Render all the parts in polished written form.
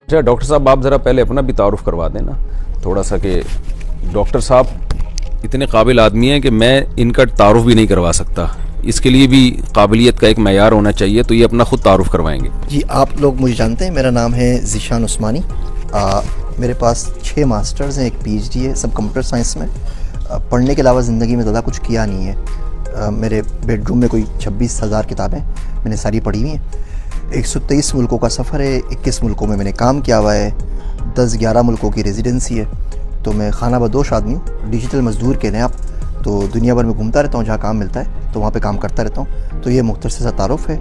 अच्छा डॉक्टर साहब, आप ज़रा पहले अपना भी तारुफ करवा दें ना थोड़ा सा, कि डॉक्टर साहब इतने काबिल आदमी हैं कि मैं इनका तारुफ भी नहीं करवा सकता। इसके लिए भी काबिलियत का एक मैयार होना चाहिए, तो ये अपना ख़ुद तारुफ करवाएंगे। जी, आप लोग मुझे जानते हैं, मेरा नाम है ज़ीशान उस्मानी। मेरे पास 6 मास्टर्स हैं, एक PhD है, सब कंप्यूटर साइंस में। पढ़ने के अलावा ज़िंदगी में ज़्यादा कुछ किया नहीं है। मेरे बेडरूम में कोई 26,000 किताबें मैंने सारी पढ़ी हुई हैं। 123 मुल्कों का सफ़र है, 21 मुल्कों में मैंने काम किया हुआ है, 10-11 मुल्कों की रेजिडेंसी है। तो मैं खाना बदोश आदमी हूँ, डिजिटल मज़दूर कह लें आप। तो दुनिया भर में घूमता रहता हूँ, जहाँ काम मिलता है तो वहाँ पे काम करता रहता हूँ। तो ये मुख्तसर सा तारुफ है।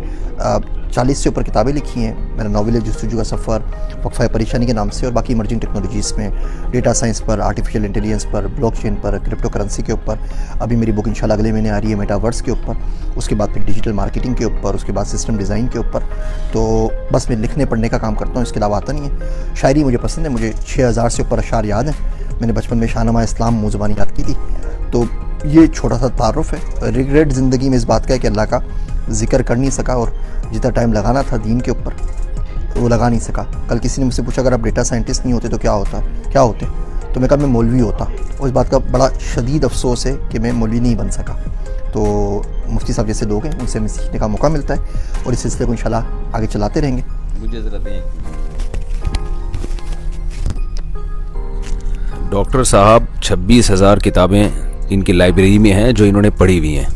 40 से ऊपर किताबें लिखी हैं। मेरा नावल है जस्तजू का सफ़र, वक्फ़ा परेशानी के नाम से, और बाकी इमर्जिंग टेक्नोलॉजीज़ में, डेटा साइंस पर, आर्टिफिशियल इंटेलिजेंस पर, ब्लॉकचेन पर, क्रिप्टो करेंसी के ऊपर। अभी मेरी बुक इंशाल्लाह अगले महीने आ रही है मेटावर्स के ऊपर। उसके बाद फिर डिजिटल मार्केटिंग के ऊपर, उसके बाद सिस्टम डिज़ाइन के ऊपर। तो बस मैं लिखने पढ़ने का काम करता हूँ, इसके अलावा आता नहीं है। शायरी मुझे पसंद है, मुझे 6000 से ऊपर अशार याद हैं। मैंने बचपन में शाहनामा इस्लाम मुँह ज़बानी याद की थी। तो ये छोटा सा तारुफ है। रिग्रेट ज़िंदगी में इस बात का है कि अल्लाह का ज़िक्र कर नहीं सका, और जितना टाइम लगाना था दीन के ऊपर वो लगा नहीं सका। कल किसी ने मुझसे पूछा अगर आप डेटा साइंटिस्ट नहीं होते तो क्या होते, तो मैं कहा मैं मौलवी होता। और इस बात का बड़ा शदीद अफसोस है कि मैं मौलवी नहीं बन सका। तो मुफ्ती साहब जैसे लोग हैं, उनसे हमें सीखने का मौका मिलता है, और इस सिलसिले को इंशाल्लाह आगे चलाते रहेंगे। मुझे ज़रा दें। डॉक्टर साहब 26,000 किताबें इनकी लाइब्रेरी में हैं जो इन्होंने पढ़ी हुई हैं।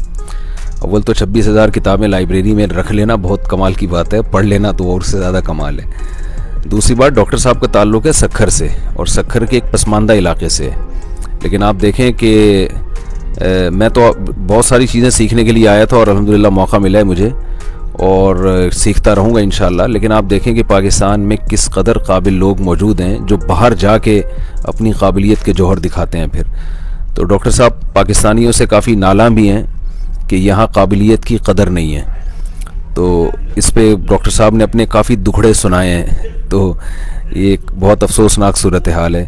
अव्वल तो 26,000 किताबें लाइब्रेरी में रख लेना बहुत कमाल की बात है, पढ़ लेना तो और से ज़्यादा कमाल है। दूसरी बात, डॉक्टर साहब का ताल्लुक़ है सक्खर से, और सक्खर के एक पसमानदा इलाके से। लेकिन आप देखें कि मैं तो बहुत सारी चीज़ें सीखने के लिए आया था, और अल्हम्दुलिल्लाह मौका मिला है मुझे, और सीखता रहूँगा इंशाअल्लाह। लेकिन आप देखें कि पाकिस्तान में किस कदर काबिल लोग मौजूद हैं जो बाहर जाके अपनी काबिलियत के जौहर दिखाते हैं। फिर तो डॉक्टर साहब पाकिस्तानियों से काफ़ी नाला भी हैं कि यहाँ काबिलियत की कदर नहीं है। तो इस पे डॉक्टर साहब ने अपने काफ़ी दुखड़े सुनाए हैं। तो ये एक बहुत अफसोसनाक सूरत हाल है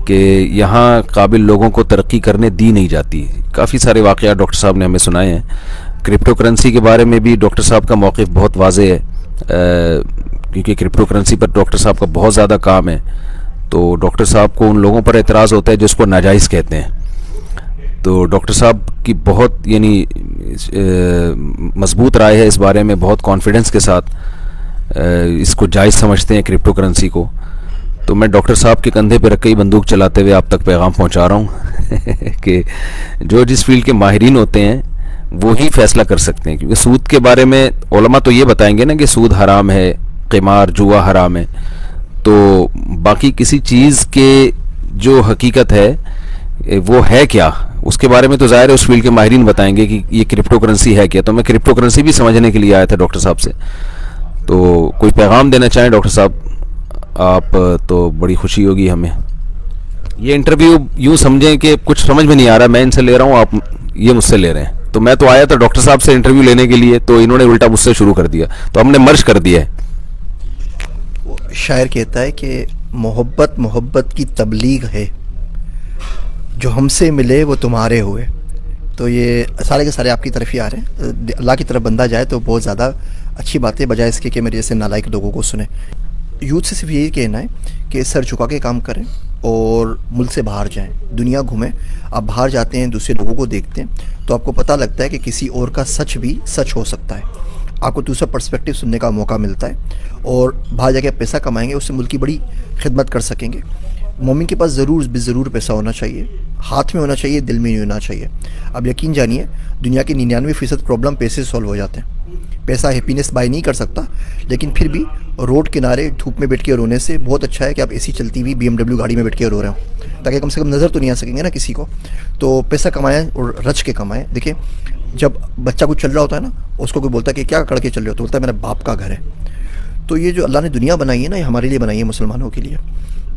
कि यहाँ काबिल लोगों को तरक्की करने दी नहीं जाती। काफ़ी सारे वाक़यात डॉक्टर साहब ने हमें सुनाए हैं। क्रिप्टो करेंसी के बारे में भी डॉक्टर साहब का मौक़िफ़ बहुत वाज़ेह है, क्योंकि क्रिप्टो करेंसी पर डॉक्टर साहब का बहुत ज़्यादा काम है। तो डॉक्टर साहब को उन लोगों पर एतराज़ होता है जिसको नाजायज़ कहते हैं। तो डॉक्टर साहब की बहुत यानी मजबूत राय है इस बारे में, बहुत कॉन्फिडेंस के साथ इसको जायज़ समझते हैं क्रिप्टो करेंसी को। तो मैं डॉक्टर साहब के कंधे पर रख के ही बंदूक चलाते हुए आप तक पैगाम पहुंचा रहा हूं कि जो जिस फील्ड के माहिरीन होते हैं वो ही फैसला कर सकते हैं। क्योंकि सूद के बारे में उलमा तो ये बताएंगे ना कि सूद हराम है, क़िमार जुआ हराम है। तो बाकी किसी चीज़ के जो हकीकत है वो है क्या, उसके बारे में तो ज़ाहिर है उस फील्ड के माहिरीन बताएंगे कि ये क्रिप्टो करेंसी है क्या। तो मैं क्रिप्टो करेंसी भी समझने के लिए आया था डॉक्टर साहब से। तो कोई पैगाम देना चाहें डॉक्टर साहब आप, तो बड़ी खुशी होगी हमें। ये इंटरव्यू यूँ समझें कि कुछ समझ में नहीं आ रहा, मैं इनसे ले रहा हूँ, आप ये मुझसे ले रहे हैं। तो मैं तो आया था डॉक्टर साहब से इंटरव्यू लेने के लिए, तो इन्होंने उल्टा मुझसे शुरू कर दिया, तो हमने मर्ज कर दिया है। शायर कहता है कि मोहब्बत की तबलीग है, जो हमसे मिले वो तुम्हारे हुए। तो ये सारे के सारे आपकी तरफ ही आ रहे हैं। अल्लाह की तरफ बंदा जाए तो बहुत ज़्यादा अच्छी बात है, बजाय इसके कि मेरे जैसे नालायक लोगों को सुने। यूथ से सिर्फ यही कहना है कि सर झुका के काम करें और मुल्क से बाहर जाएं, दुनिया घूमें। आप बाहर जाते हैं, दूसरे लोगों को देखते हैं, तो आपको पता लगता है कि किसी और का सच भी सच हो सकता है। आपको दूसरा पर्सपेक्टिव सुनने का मौका मिलता है, और बाहर जाके पैसा कमाएंगे, उससे मुल्क की बड़ी खिदमत कर सकेंगे। मोमिन के पास ज़रूर पैसा होना चाहिए, हाथ में होना चाहिए, दिल में नहीं होना चाहिए। अब यकीन जानिए, दुनिया के 99% प्रॉब्लम पैसे से सॉल्व हो जाते हैं। पैसा हैप्पीनेस बाय नहीं कर सकता, लेकिन फिर भी रोड किनारे धूप में बैठ के रोने से बहुत अच्छा है कि आप एसी चलती हुई BMW गाड़ी में बैठ के रो रहे हो, ताकि कम से कम नज़र तो नहीं आ सकेंगे ना किसी को। तो पैसा कमाएं और रच के कमाएं। देखिए, जब बच्चा कुछ चल रहा होता है ना, उसको कोई बोलता है कि क्या कड़ के चल रहे हो, तो बोलता है मेरा बाप का घर है। तो ये जो अल्लाह ने दुनिया बनाई है ना, ये हमारे लिए बनाई है, मुसलमानों के लिए।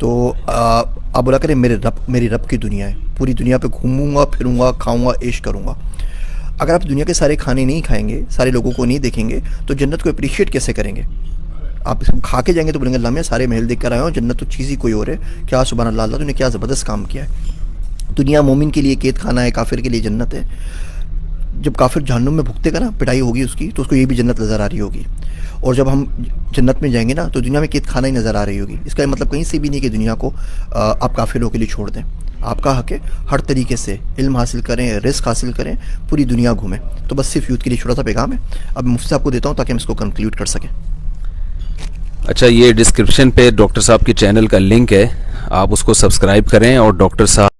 तो आप बोला करें मेरी रब की दुनिया है, पूरी दुनिया पे घूमूंगा फिरूंगा, खाऊंगा, ऐश करूंगा। अगर आप दुनिया के सारे खाने नहीं खाएंगे, सारे लोगों को नहीं देखेंगे, तो जन्नत को अप्रिशिएट कैसे करेंगे? आप इसको खा के जाएंगे तो बोलेंगे अल्लाह, मैं सारे महल देख कर आया हूँ, जन्नत तो चीज़ ही कोई और है। क्या सुभान अल्लाह, अल्लाह तूने क्या ज़बरदस्त काम किया है। दुनिया मोमिन के लिए कैद खाना है, काफिर के लिए जन्नत है। جب کافر جہنم میں بھگتے گا نا، پٹائی ہوگی اس کی، تو اس کو یہ بھی جنت نظر آ رہی ہوگی. اور جب ہم جنت میں جائیں گے نا تو دنیا میں قید خانہ ہی نظر آ رہی ہوگی. اس کا مطلب کہیں سے بھی نہیں کہ دنیا کو آپ کافروں کے لیے چھوڑ دیں. آپ کا حق ہے ہر طریقے سے علم حاصل کریں، رزق حاصل کریں، پوری دنیا گھومیں. تو بس صرف یوتھ کے لیے چھوٹا سا پیغام ہے. اب مفتی صاحب کو دیتا ہوں تاکہ ہم اس کو کنکلیوڈ کر سکیں. اچھا، یہ ڈسکرپشن پہ ڈاکٹر صاحب کے چینل کا لنک ہے، آپ اس کو سبسکرائب کریں اور ڈاکٹر صاحب